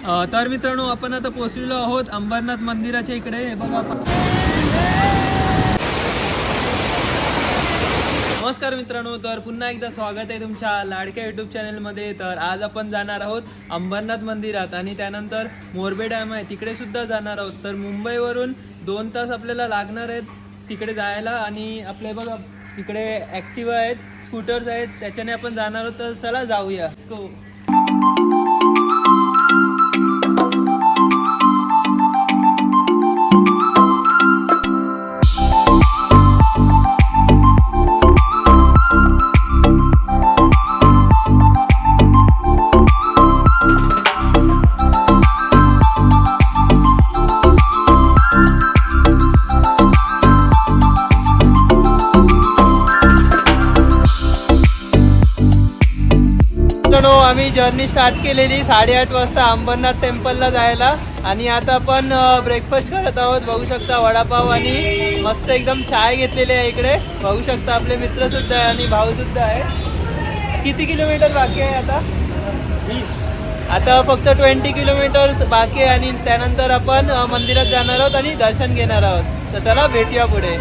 तर मित्रांनो आपण आता पोहोचलेलो आहोत अंबरनाथ मंदिराच्या इकडे. हे बघा नमस्कार मित्रांनो, तर पुन्हा एकदा स्वागत आहे तुमच्या लाडक्या यूट्यूब चॅनलमध्ये. तर आज आपण जाणार आहोत अंबरनाथ मंदिरात आणि त्यानंतर मोरबे डॅम आहे तिकडे सुद्धा जाणार आहोत. तर मुंबईवरून 2 तास आपल्याला लागणार आहेत तिकडे जायला आणि आपले बघा तिकडे ॲक्टिवा आहेत, स्कूटर्स आहेत, त्याच्याने आपण जाणार आहोत. तर चला जाऊया. आम्ही जर्नी स्टार्ट केलेली 8:30 वाजता अंबरनाथ टेम्पलला जायला आणि आता आपण ब्रेकफास्ट करत आहोत. बघू शकता वडापाव आणि मस्त एकदम चाय घेतलेली आहे इकडे. बघू शकता आपले मित्र सुद्धा आहे आणि भाऊ सुद्धा आहे. किती किलोमीटर बाकी आहे आता? आता फक्त 20 किलोमीटर बाकी आहे आणि त्यानंतर आपण मंदिरात जाणार आहोत आणि दर्शन घेणार आहोत. तर चला भेटूया पुढे.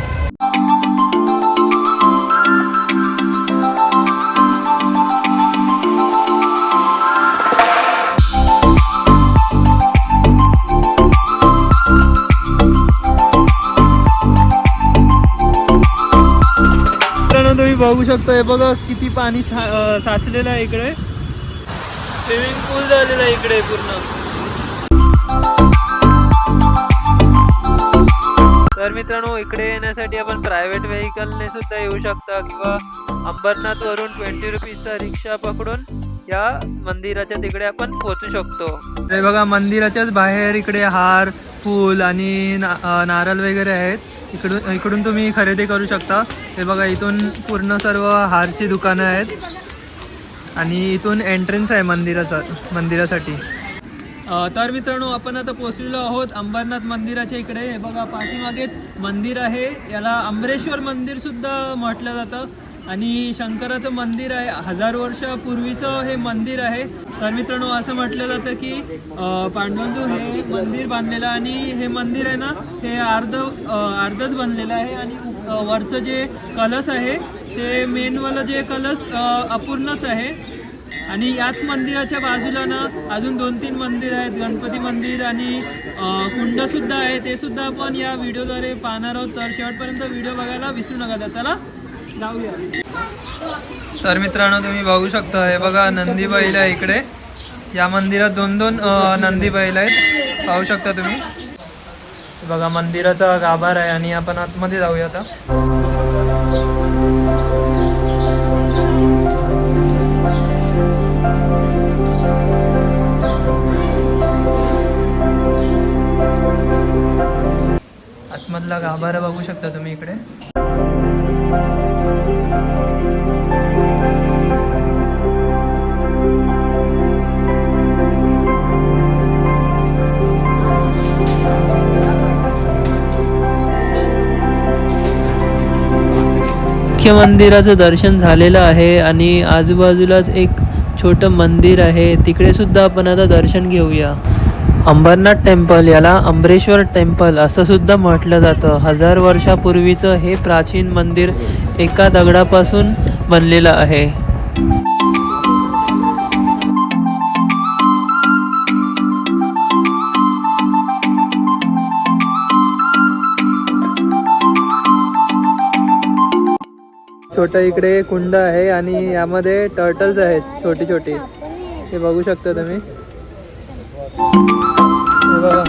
तुम्ही बघू शकता, हे बघा किती पाणी साचलेलं आहे इकडे. स्विमिंग पूल झालेला आहे इकडे पूर्ण. तर मित्रांनो, इकडे येण्यासाठी आपण प्रायव्हेट व्हेकलने सुद्धा येऊ शकता किंवा अंबरनाथ वरून 20 रुपीजचा रिक्षा पकडून या मंदिराच्या तिकडे आपण पोहोचू शकतो. हे बघा मंदिराच्याच बाहेर इकडे हार, फूल आणि नारळ वगैरे आहेत. इकडून तुम्ही खरेदी करू शकता. हे बघा इथून पूर्ण सर्व हारची दुकानं आहेत आणि इथून एंट्रन्स आहे मंदिरासाठी. तर मित्रांनो, आपण आता पोहोचलेलो आहोत अंबरनाथ मंदिराच्या इकडे. हे बघा पाठीमागेच मंदिर आहे. याला अमरेश्वर मंदिर सुद्धा म्हटलं जातं आणि शंकराचं मंदिर आहे. 1000 वर्षापूर्वीचं हे मंदिर आहे. तर मित्रांनो, असं म्हटलं जातं की पांडवांनी हे मंदिर बांधलेलं आणि हे मंदिर आहे ना, हे अर्धच बनलेलं आहे आणि वरचं जे कलश आहे ते मेनवालं जे कलश अपूर्णच आहे. आणि याच मंदिराच्या बाजूला ना अजून 2-3 मंदिर आहेत. गणपती मंदिर आणि कुंडसुद्धा आहे. ते सुद्धा आपण या व्हिडिओद्वारे पाहणार आहोत. तर शेवटपर्यंत व्हिडिओ बघायला विसरू नका. तर चला जाऊया. तर मित्रांनो, तुम्ही बघू शकता, हे बघा नंदी बैल आहे इकडे. या मंदिरात 2-2 नंदी बैल आहेत, पाहू शकता तुम्ही. बघा मंदिराचा गाभारा आहे आणि आपण आतमध्ये जाऊया आता. आतमधला गाभारा बघू शकता तुम्ही इकडे. मुख्य मंदिराचं दर्शन झालेलं आहे आणि आजूबाजूलाच एक छोटं मंदिर आहे, तिकडे सुद्धा आपण आता दर्शन घेऊया. अंबरनाथ टेम्पल, याला अमरेश्वर टेम्पल असं सुद्धा म्हटलं जातं. 1000 वर्षापूर्वीचं हे प्राचीन मंदिर एका दगडापासून बनलेलं आहे. छोटा इकडे कुंड आहे आणि यामध्ये टर्टल्स आहेत छोटी छोटी. हे बघू शकता तुम्ही. हे बघा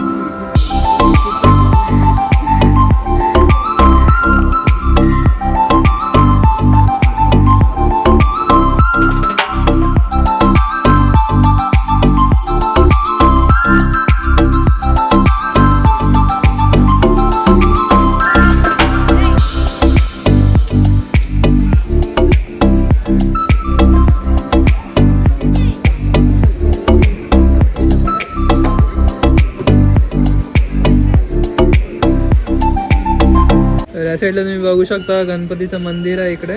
या साईडला तुम्ही बघू शकता गणपतीचं मंदिर आहे इकडे.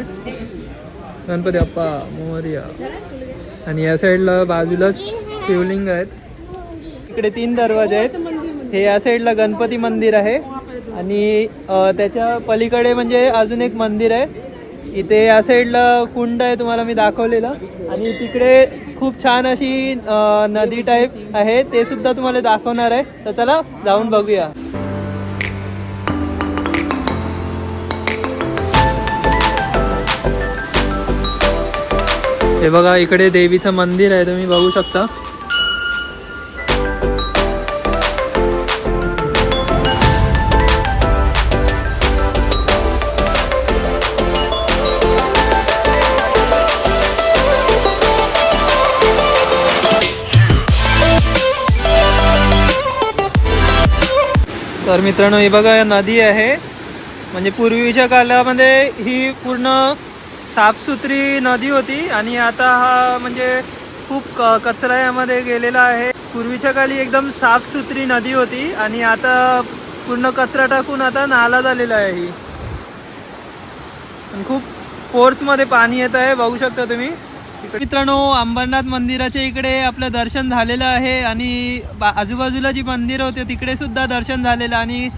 गणपती बाप्पा मोरया. आणि या साईडला बाजूलाच शिवलिंग आहेत. इकडे 3 दरवाजे आहेत। हे या साईडला गणपती मंदिर आहे आणि त्याच्या पलीकडे म्हणजे अजून एक मंदिर आहे। इथे या साईडला कुंड आहे, तुम्हाला मी दाखवलेलं, आणि तिकडे खूप छान अशी नदी टाईप आहे, ते सुद्धा तुम्हाला दाखवणार आहे। तर चला जाऊन बघूया। हे बघा इकडे देवीचं मंदिर आहे, तुम्ही बघू शकता। तर मित्रांनो हे बघा नदी आहे, म्हणजे पूर्वीच्या काळामध्ये ही पूर्ण साफसुथरी नदी होती आणि आता हा म्हणजे खूप कचरा यामध्ये गेलेला आहे। पूर्वीच्या काळी एकदम साफसुथरी नदी होती आणि आता पूर्ण कचरा टाकून आता नाला झालेला आहे ही, खूप फोर्समध्ये पाणी येत आहे, बघू शकता तुम्ही। मित्रांनो अंबरनाथ मंदिराच्या इकडे आपलं दर्शन झालेलं आहे आणि आजूबाजूला जी मंदिर होते तिकडे सुद्धा दर्शन झालेलं, आणि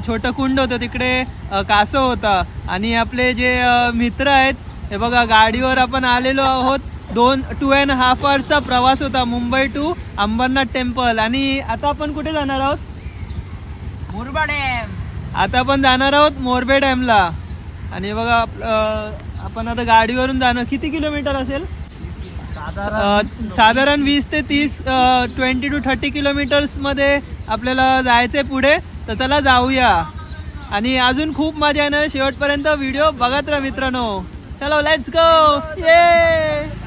छोटं कुंड होतं तिकडे, कासव होता, आणि आपले जे मित्र आहेत हे बघा गाडीवर आपण आलेलो आहोत। 2.5 आवर्सचा प्रवास होता मुंबई टू अंबरनाथ टेम्पल। आणि आता आपण कुठे जाणार आहोत? मोरबा डॅम। आता आपण जाणार आहोत मोरबे डॅमला। आणि बघा आपण आता गाडीवरून जाणं किती किलोमीटर असेल? साधारण 20 ते 30 20 to 30 किलोमीटर्स मध्ये आपल्याला जायचंय पुढे। तर चला जाऊया, आणि अजून खूप मजा येणार, शेवटपर्यंत व्हिडिओ बघत राहा मित्रांनो। चलो लेट्स गो, ये।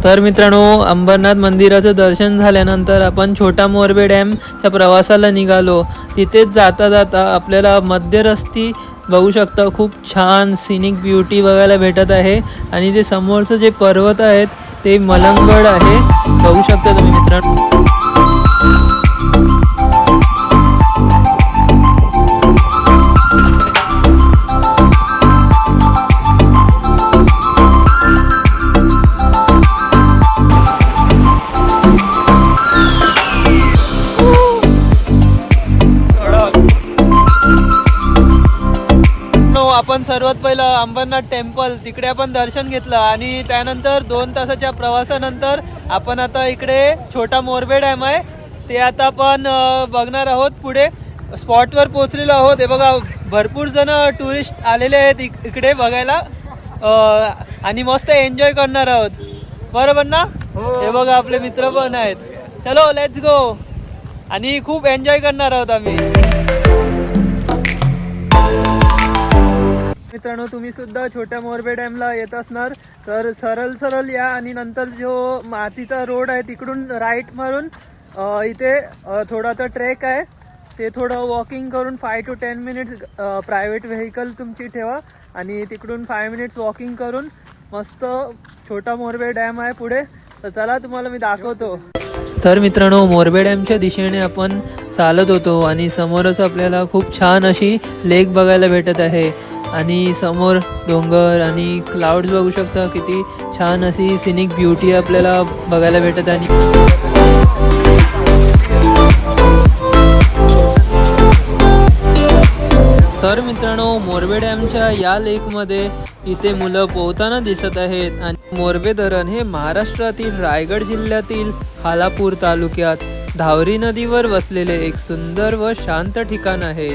तर मित्रांनो अंबरनाथ मंदिराचं दर्शन झाल्यानंतर आपण छोटा मोरबे डॅमच्या प्रवासाला निघालो। तिथेच जाता जाता आपल्याला मध्यरस्ती बघू शकता खूप छान सिनिक ब्युटी बघायला भेटत आहे, आणि ते समोरचं जे पर्वत आहेत ते मलंगगड आहे, बघू शकता तुम्ही मित्रांनो। आपण सर्वात पहिलं अंबरनाथ टेम्पल तिकडे आपण दर्शन घेतलं, आणि त्यानंतर 2 तासाच्या प्रवासानंतर आपण आता इकडे छोटा मोरबे डॅम आहे ते आता आपण बघणार आहोत। पुढे स्पॉटवर पोहोचलेलो आहोत। हे बघा भरपूर जण टुरिस्ट आलेले आहेत इकडे बघायला, आणि मस्त एन्जॉय करणार आहोत, बरोबर ना? हे बघा आपले मित्र पण आहेत। चलो लेट्स गो, आणि खूप एन्जॉय करणार आहोत आम्ही। मित्रांनो तुम्ही सुद्धा छोट्या मोरबे डॅमला येत असणार तर सरळ या, आणि नंतर जो मातीचा रोड आहे तिकडून राईट मारून इथे थोडासा ट्रेक आहे, ते थोडं वॉकिंग करून 5 to 10 मिनिट्स प्रायव्हेट व्हेकल तुमची ठेवा, आणि तिकडून 5 मिनिट्स वॉकिंग करून मस्त छोटा मोरबे डॅम आहे पुढे। तर चला तुम्हाला मी दाखवतो। तर मित्रांनो मोरबे डॅमच्या दिशेने आपण चालत होतो, आणि समोरच आपल्याला खूप छान अशी लेक बघायला भेटत आहे, आणि समोर डोंगर आणि क्लाउड्स बघू शकता, किती छान अशी सिनिक ब्युटी आपल्याला बघायला भेटत आहे। तर मित्रांनो मोरबे डॅमच्या या लेकमध्ये इथे मुलं पोहताना दिसत आहेत, आणि मोरबे धरण हे महाराष्ट्रातील रायगड जिल्ह्यातील खालापूर तालुक्यात धावरी नदीवर वसलेले एक सुंदर व शांत ठिकाण आहे।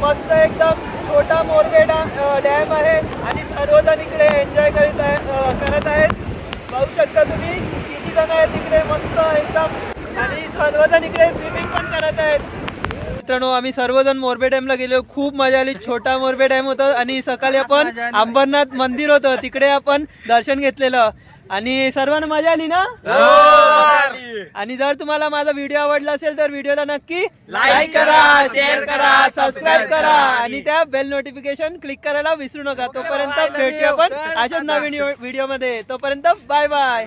मस्त एकदम छोटा मोरबे डॅम आहे आणि सर्वजण इकडे एन्जॉय करत आहेत. पाहू शकता तुम्ही किती जण आहेत तिकडे मस्त एकदम आणि सर्वजण इकडे स्विमिंग पण करत आहेत. मित्रांनो आम्ही सर्वजण मोरबे डॅमला गेलो, खूप मजा आली. छोटा मोरबे डॅम होता आणि सकाळी आपण अंबरनाथ मंदिर होतं तिकडे आपण दर्शन घेतलेलं आणि सर्वांना मजा आली ना. आणि जर तुम्हाला माझा व्हिडिओ आवडला असेल तर व्हिडिओला नक्की लाईक करा, शेअर करा, सबस्क्राईब करा आणि त्या बेल नोटिफिकेशन क्लिक करायला विसरू नका. तोपर्यंत भेटूया आपण अशाच नवीन व्हिडिओ मध्ये. तोपर्यंत बाय बाय.